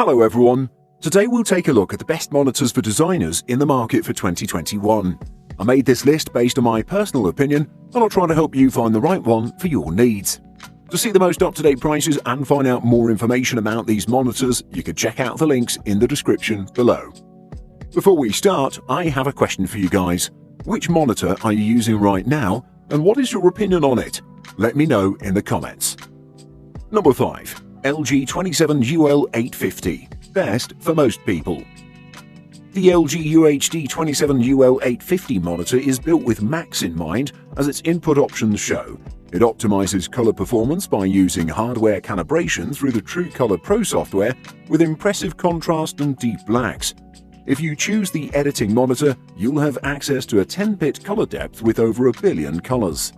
Hello everyone, today we'll take a look at the best monitors for designers in the market for 2021. I made this list based on my personal opinion and I'll try to help you find the right one for your needs. To see the most up-to-date prices and find out more information about these monitors, you can check out the links in the description below. Before we start, I have a question for you guys. Which monitor are you using right now and what is your opinion on it? Let me know in the comments. Number 5. LG 27UL850, best for most people. The LG UHD 27UL850 monitor is built with Macs in mind, as its input options show. It optimizes color performance by using hardware calibration through the TrueColor Pro software with impressive contrast and deep blacks. If you choose the editing monitor, you'll have access to a 10-bit color depth with over 1 billion colors.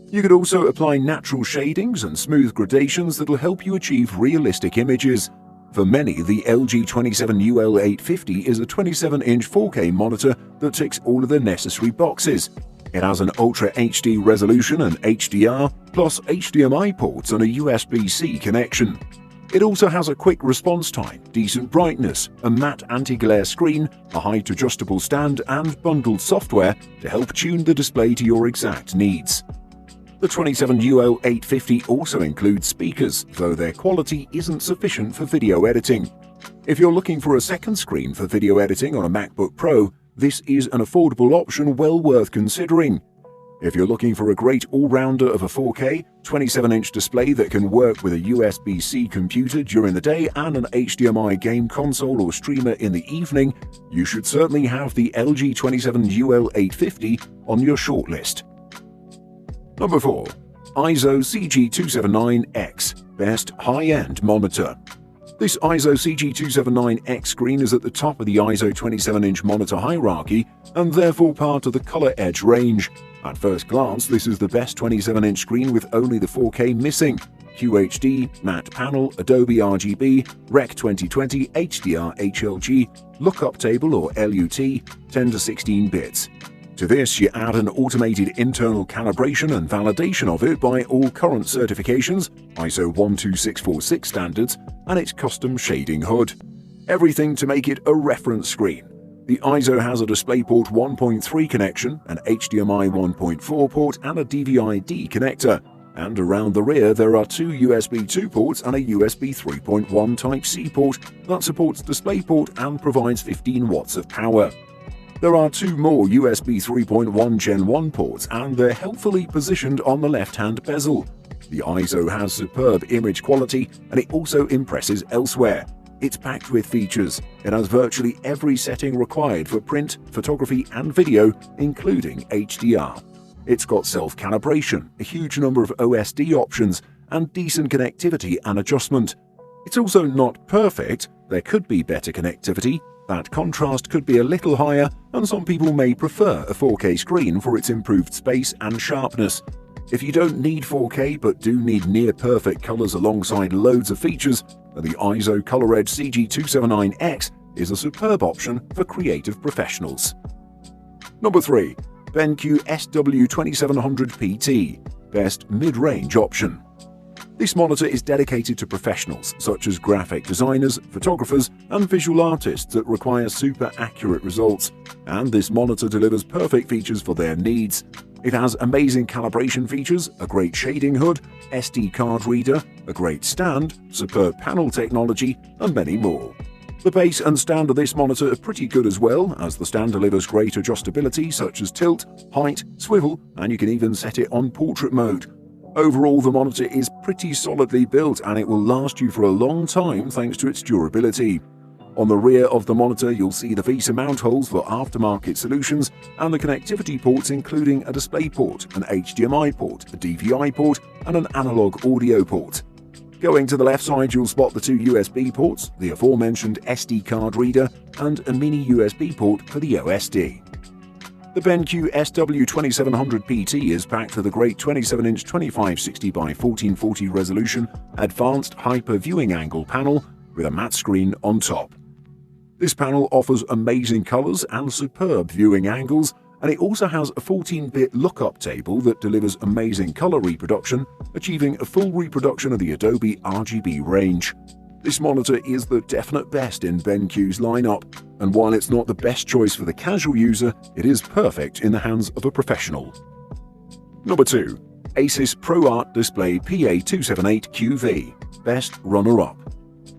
You could also apply natural shadings and smooth gradations that'll help you achieve realistic images. For many, the LG 27UL850 is a 27-inch 4K monitor that ticks all of the necessary boxes. It has an Ultra HD resolution and HDR, plus HDMI ports and a USB-C connection. It also has a quick response time, decent brightness, a matte anti-glare screen, a height-adjustable stand and bundled software to help tune the display to your exact needs. The 27UL850 also includes speakers, though their quality isn't sufficient for video editing. If you're looking for a second screen for video editing on a MacBook Pro, this is an affordable option well worth considering. If you're looking for a great all-rounder of a 4K, 27-inch display that can work with a USB-C computer during the day and an HDMI game console or streamer in the evening, you should certainly have the LG 27UL850 on your shortlist. Number 4. EIZO CG279X, best high-end monitor. This EIZO CG279X screen is at the top of the EIZO 27-inch monitor hierarchy and therefore part of the Color Edge range. At first glance, this is the best 27-inch screen with only the 4K missing. QHD, matte panel, Adobe RGB, Rec 2020, HDR HLG, lookup table or LUT, 10 to 16 bits. To this, you add an automated internal calibration and validation of it by all current certifications, ISO 12646 standards, and its custom shading hood. Everything to make it a reference screen. The EIZO has a DisplayPort 1.3 connection, an HDMI 1.4 port, and a DVI-D connector. And around the rear, there are 2 USB 2 ports and a USB 3.1 Type-C port that supports DisplayPort and provides 15 watts of power. There are 2 more USB 3.1 Gen 1 ports and they're helpfully positioned on the left-hand bezel. The EIZO has superb image quality and it also impresses elsewhere. It's packed with features. It has virtually every setting required for print, photography and video, including HDR. It's got self-calibration, a huge number of OSD options, and decent connectivity and adjustment. It's also not perfect. There could be better connectivity. That contrast could be a little higher, and some people may prefer a 4K screen for its improved space and sharpness. If you don't need 4K but do need near-perfect colors alongside loads of features, then the EIZO ColorEdge CG279X is a superb option for creative professionals. Number 3. BenQ SW2700PT, best mid-range option. This monitor is dedicated to professionals such as graphic designers, photographers, and visual artists that require super accurate results, and this monitor delivers perfect features for their needs. It has amazing calibration features, a great shading hood, SD card reader, a great stand, superb panel technology, and many more. The base and stand of this monitor are pretty good as well, as the stand delivers great adjustability such as tilt, height, swivel, and you can even set it on portrait mode. Overall, the monitor is pretty solidly built and it will last you for a long time thanks to its durability. On the rear of the monitor, you'll see the VESA mount holes for aftermarket solutions and the connectivity ports including a DisplayPort, an HDMI port, a DVI port, and an analog audio port. Going to the left side, you'll spot the 2 USB ports, the aforementioned SD card reader, and a mini USB port for the OSD. The BenQ SW2700PT is packed with a great 27-inch 2560x1440 resolution advanced hyper viewing angle panel with a matte screen on top. This panel offers amazing colors and superb viewing angles, and it also has a 14-bit lookup table that delivers amazing color reproduction, achieving a full reproduction of the Adobe RGB range. This monitor is the definite best in BenQ's lineup, and while it's not the best choice for the casual user, it is perfect in the hands of a professional. Number 2. ASUS ProArt Display PA278QV, Best Runner-Up.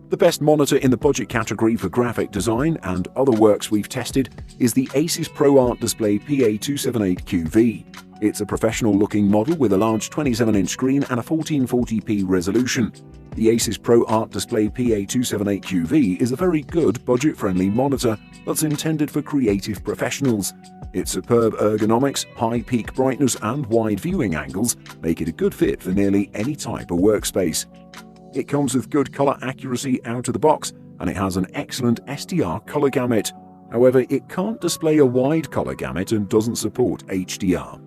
The best monitor in the budget category for graphic design and other works we've tested is the ASUS ProArt Display PA278QV. It's a professional-looking model with a large 27-inch screen and a 1440p resolution. The ASUS ProArt Display PA278QV is a very good budget-friendly monitor that's intended for creative professionals. Its superb ergonomics, high peak brightness and wide viewing angles make it a good fit for nearly any type of workspace. It comes with good color accuracy out of the box, and it has an excellent SDR color gamut. However, it can't display a wide color gamut and doesn't support HDR.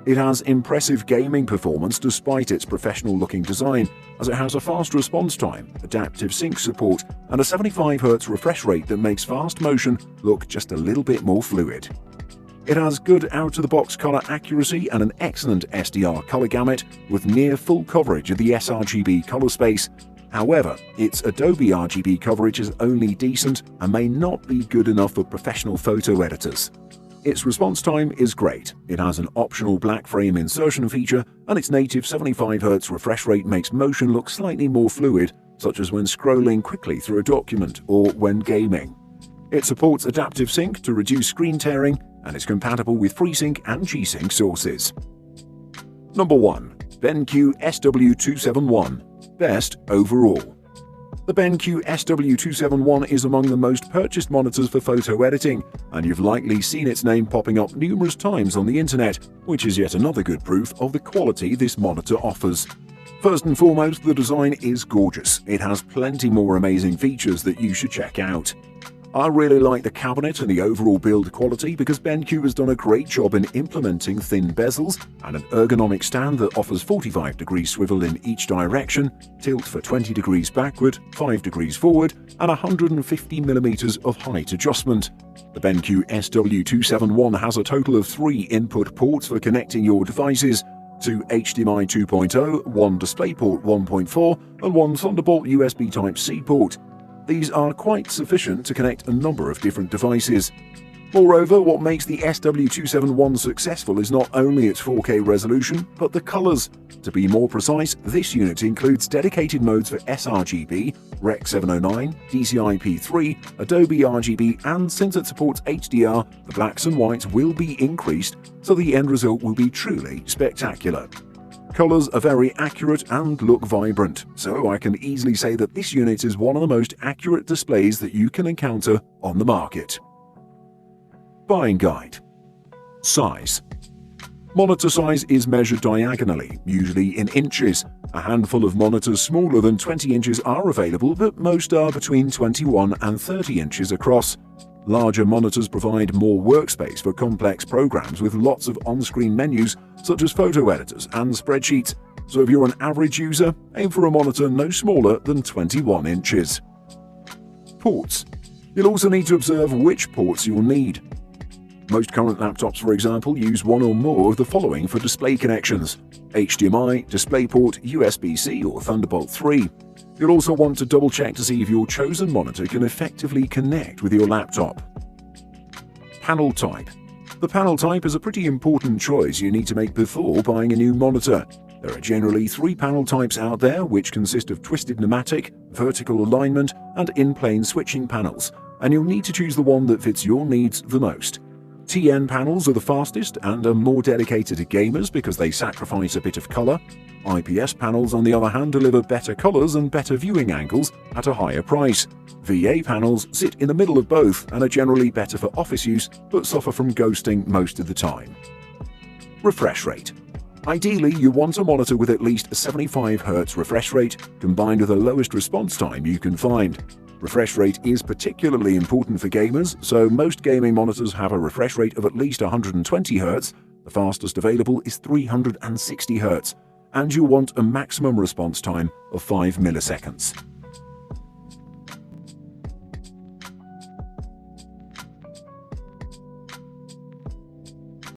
It has impressive gaming performance despite its professional-looking design, as it has a fast response time, adaptive sync support, and a 75Hz refresh rate that makes fast motion look just a little bit more fluid. It has good out-of-the-box color accuracy and an excellent SDR color gamut with near full coverage of the sRGB color space. However, its Adobe RGB coverage is only decent and may not be good enough for professional photo editors. Its response time is great. It has an optional black frame insertion feature, and its native 75Hz refresh rate makes motion look slightly more fluid, such as when scrolling quickly through a document or when gaming. It supports adaptive sync to reduce screen tearing, and is compatible with FreeSync and G-Sync sources. Number 1. BenQ SW271, Best Overall. The BenQ SW271 is among the most purchased monitors for photo editing, and you've likely seen its name popping up numerous times on the internet, which is yet another good proof of the quality this monitor offers. First and foremost, the design is gorgeous. It has plenty more amazing features that you should check out. I really like the cabinet and the overall build quality because BenQ has done a great job in implementing thin bezels and an ergonomic stand that offers 45 degrees swivel in each direction, tilt for 20 degrees backward, 5 degrees forward, and 150mm of height adjustment. The BenQ SW271 has a total of 3 input ports for connecting your devices, 2 HDMI 2.0, 1 DisplayPort 1.4, and 1 Thunderbolt USB Type-C port. These are quite sufficient to connect a number of different devices. Moreover, what makes the SW271 successful is not only its 4K resolution, but the colors. To be more precise, this unit includes dedicated modes for sRGB, Rec 709, DCI-P3, Adobe RGB, and since it supports HDR, the blacks and whites will be increased, so the end result will be truly spectacular. Colors are very accurate and look vibrant, so I can easily say that this unit is one of the most accurate displays that you can encounter on the market. Buying guide. Size. Monitor size is measured diagonally, usually in inches. A handful of monitors smaller than 20 inches are available, but most are between 21 and 30 inches across. Larger monitors provide more workspace for complex programs with lots of on-screen menus such as photo editors and spreadsheets, so if you're an average user, aim for a monitor no smaller than 21 inches. Ports. You'll also need to observe which ports you'll need. Most current laptops, for example, use one or more of the following for display connections: HDMI, DisplayPort, USB-C or Thunderbolt 3. You'll also want to double-check to see if your chosen monitor can effectively connect with your laptop. Panel type. The panel type is a pretty important choice you need to make before buying a new monitor. There are generally 3 panel types out there, which consist of twisted pneumatic, vertical alignment, and in-plane switching panels, and you'll need to choose the one that fits your needs the most. TN panels are the fastest and are more dedicated to gamers because they sacrifice a bit of color. IPS panels, on the other hand, deliver better colors and better viewing angles at a higher price. VA panels sit in the middle of both and are generally better for office use, but suffer from ghosting most of the time. Refresh rate. Ideally, you want a monitor with at least a 75Hz refresh rate, combined with the lowest response time you can find. Refresh rate is particularly important for gamers, so most gaming monitors have a refresh rate of at least 120 Hz, the fastest available is 360 Hz, and you want a maximum response time of 5 milliseconds.